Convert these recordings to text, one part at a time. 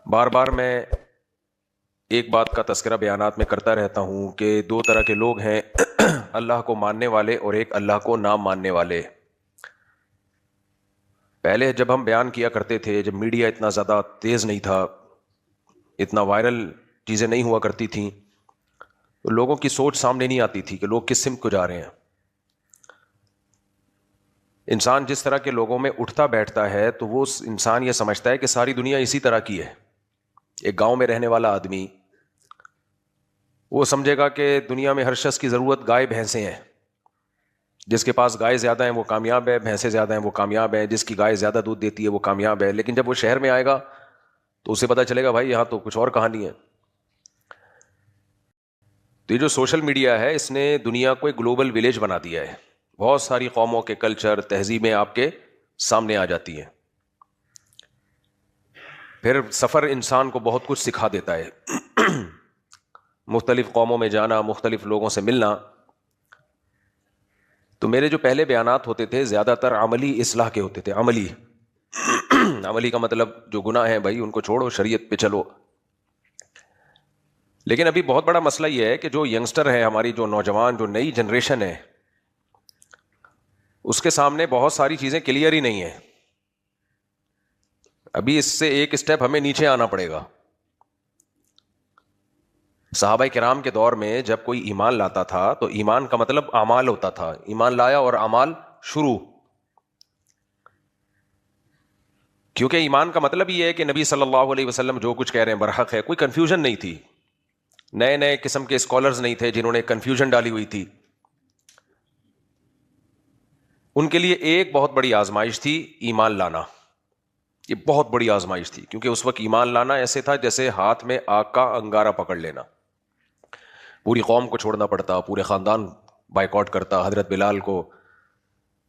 بار بار میں ایک بات کا تذکرہ بیانات میں کرتا رہتا ہوں کہ دو طرح کے لوگ ہیں اللہ کو ماننے والے اور ایک اللہ کو نہ ماننے والے. پہلے جب ہم بیان کیا کرتے تھے، جب میڈیا اتنا زیادہ تیز نہیں تھا، اتنا وائرل چیزیں نہیں ہوا کرتی تھیں، تو لوگوں کی سوچ سامنے نہیں آتی تھی کہ لوگ کس سمت کو جا رہے ہیں. انسان جس طرح کے لوگوں میں اٹھتا بیٹھتا ہے تو وہ انسان یہ سمجھتا ہے کہ ساری دنیا اسی طرح کی ہے. ایک گاؤں میں رہنے والا آدمی وہ سمجھے گا کہ دنیا میں ہر شخص کی ضرورت گائے بھینسیں ہیں. جس کے پاس گائے زیادہ ہیں وہ کامیاب ہے، بھینسیں زیادہ ہیں وہ کامیاب ہے، جس کی گائے زیادہ دودھ دیتی ہے وہ کامیاب ہے. لیکن جب وہ شہر میں آئے گا تو اسے پتہ چلے گا بھائی یہاں تو کچھ اور کہانی ہے. تو یہ جو سوشل میڈیا ہے اس نے دنیا کو ایک گلوبل ولیج بنا دیا ہے. بہت ساری قوموں کے کلچر، تہذیبیں آپ کے سامنے آ جاتی ہیں. پھر سفر انسان کو بہت کچھ سکھا دیتا ہے. مختلف قوموں میں جانا، مختلف لوگوں سے ملنا. تو میرے جو پہلے بیانات ہوتے تھے زیادہ تر عملی اصلاح کے ہوتے تھے. عملی کا مطلب جو گناہ ہیں بھائی ان کو چھوڑو، شریعت پہ چلو. لیکن ابھی بہت بڑا مسئلہ یہ ہے کہ جو ینگسٹر ہے، ہماری جو نوجوان، جو نئی جنریشن ہے، اس کے سامنے بہت ساری چیزیں کلیئر ہی نہیں ہیں. ابھی اس سے ایک اسٹیپ ہمیں نیچے آنا پڑے گا. صحابہ کرام کے دور میں جب کوئی ایمان لاتا تھا تو ایمان کا مطلب اعمال ہوتا تھا. ایمان لایا اور اعمال شروع. کیونکہ ایمان کا مطلب یہ ہے کہ نبی صلی اللہ علیہ وسلم جو کچھ کہہ رہے ہیں برحق ہے. کوئی کنفیوژن نہیں تھی. نئے نئے قسم کے اسکالرز نہیں تھے جنہوں نے کنفیوژن ڈالی ہوئی تھی. ان کے لیے ایک بہت بڑی آزمائش تھی ایمان لانا. یہ بہت بڑی آزمائش تھی کیونکہ اس وقت ایمان لانا ایسے تھا جیسے ہاتھ میں آگ کا انگارہ پکڑ لینا. پوری قوم کو چھوڑنا پڑتا، پورے خاندان بائیکاٹ کرتا. حضرت بلال کو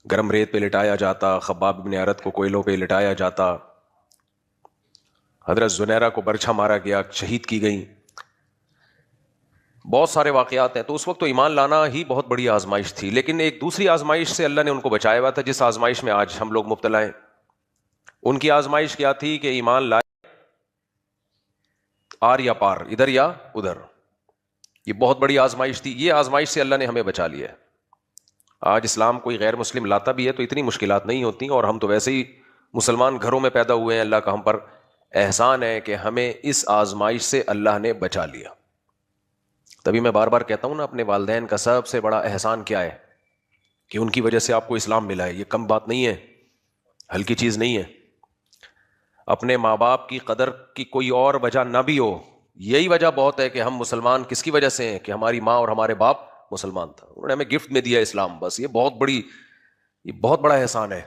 گرم ریت پہ لٹایا جاتا، خباب بن ارت کو کوئلوں پہ لٹایا جاتا، حضرت زنیرہ کو برچھا مارا گیا، شہید کی گئی. بہت سارے واقعات ہیں. تو اس وقت تو ایمان لانا ہی بہت بڑی آزمائش تھی. لیکن ایک دوسری آزمائش سے اللہ نے ان کو بچایا ہوا تھا، جس آزمائش میں آج ہم لوگ مبتلا ہیں. ان کی آزمائش کیا تھی کہ ایمان لائے آر یا پار، ادھر یا ادھر. یہ بہت بڑی آزمائش تھی. یہ آزمائش سے اللہ نے ہمیں بچا لیا ہے. آج اسلام کوئی غیر مسلم لاتا بھی ہے تو اتنی مشکلات نہیں ہوتی، اور ہم تو ویسے ہی مسلمان گھروں میں پیدا ہوئے ہیں. اللہ کا ہم پر احسان ہے کہ ہمیں اس آزمائش سے اللہ نے بچا لیا. تبھی میں بار بار کہتا ہوں نا، اپنے والدین کا سب سے بڑا احسان کیا ہے کہ ان کی وجہ سے آپ کو اسلام ملا ہے. یہ کم بات نہیں ہے، ہلکی چیز نہیں ہے. اپنے ماں باپ کی قدر کی کوئی اور وجہ نہ بھی ہو، یہی وجہ بہت ہے کہ ہم مسلمان کس کی وجہ سے ہیں کہ ہماری ماں اور ہمارے باپ مسلمان تھا. انہوں نے ہمیں گفٹ میں دیا اسلام. بس یہ بہت بڑا احسان ہے.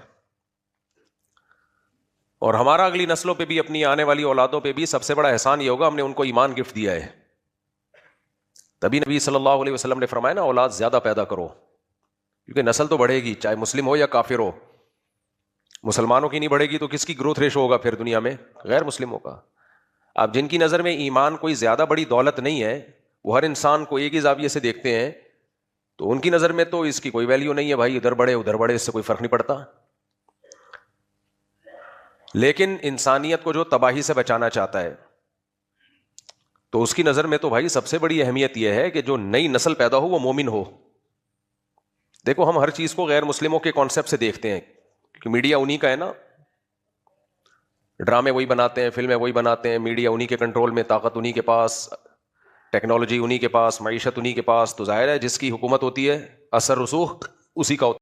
اور ہمارا اگلی نسلوں پہ بھی، اپنی آنے والی اولادوں پہ بھی سب سے بڑا احسان یہ ہوگا ہم نے ان کو ایمان گفٹ دیا ہے. تبھی نبی صلی اللہ علیہ وسلم نے فرمایا نا، اولاد زیادہ پیدا کرو کیونکہ نسل تو بڑھے گی، چاہے مسلم ہو یا کافر ہو. مسلمانوں کی نہیں بڑھے گی تو کس کی گروتھ ریشو ہوگا پھر دنیا میں؟ غیر مسلموں کا. اب جن کی نظر میں ایمان کوئی زیادہ بڑی دولت نہیں ہے، وہ ہر انسان کو ایک ہی زاویے سے دیکھتے ہیں، تو ان کی نظر میں تو اس کی کوئی ویلیو نہیں ہے. بھائی ادھر بڑھے ادھر بڑھے، اس سے کوئی فرق نہیں پڑتا. لیکن انسانیت کو جو تباہی سے بچانا چاہتا ہے تو اس کی نظر میں تو بھائی سب سے بڑی اہمیت یہ ہے کہ جو نئی نسل پیدا ہو وہ مومن ہو. دیکھو ہم ہر چیز کو غیر مسلموں کے کانسیپٹ سے دیکھتے ہیں کہ میڈیا انہی کا ہے نا. ڈرامے وہی بناتے ہیں، فلمیں وہی بناتے ہیں، میڈیا انہی کے کنٹرول میں، طاقت انہی کے پاس، ٹیکنالوجی انہی کے پاس، معیشت انہی کے پاس. تو ظاہر ہے جس کی حکومت ہوتی ہے اثر رسوخ اسی کا ہوتا ہے.